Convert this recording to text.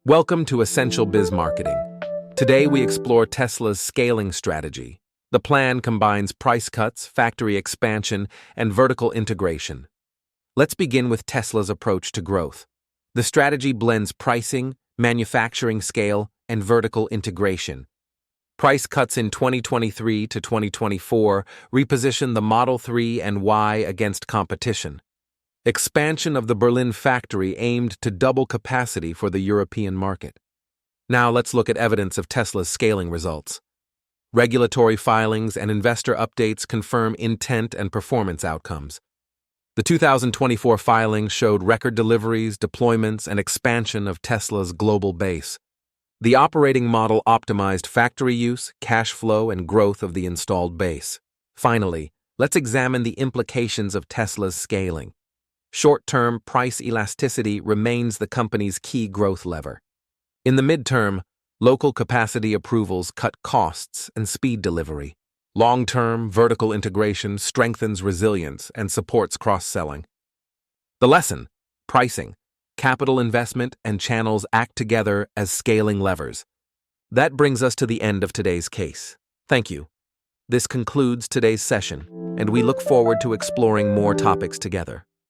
Welcome to Essential Biz Marketing. Today we explore Tesla's scaling strategy. The plan combines price cuts, factory expansion, and vertical integration. Let's begin with Tesla's approach to growth. The strategy blends pricing, manufacturing scale, and vertical integration. Price cuts in 2023 to 2024 reposition the Model 3 and Y against competition. Expansion of the Berlin factory aimed to double capacity for the European market. Now let's look at evidence of Tesla's scaling results. Regulatory filings and investor updates confirm intent and performance outcomes. The 2024 filings showed record deliveries, deployments, and expansion of Tesla's global base. The operating model optimized factory use, cash flow, and growth of the installed base. Finally, let's examine the implications of Tesla's scaling. Short-term price elasticity remains the company's key growth lever. In the midterm, local capacity approvals cut costs and speed delivery. Long-term, vertical integration strengthens resilience and supports cross-selling. The lesson: pricing, capital investment, and channels act together as scaling levers. That brings us to the end of today's case. Thank you. This concludes today's session, and we look forward to exploring more topics together.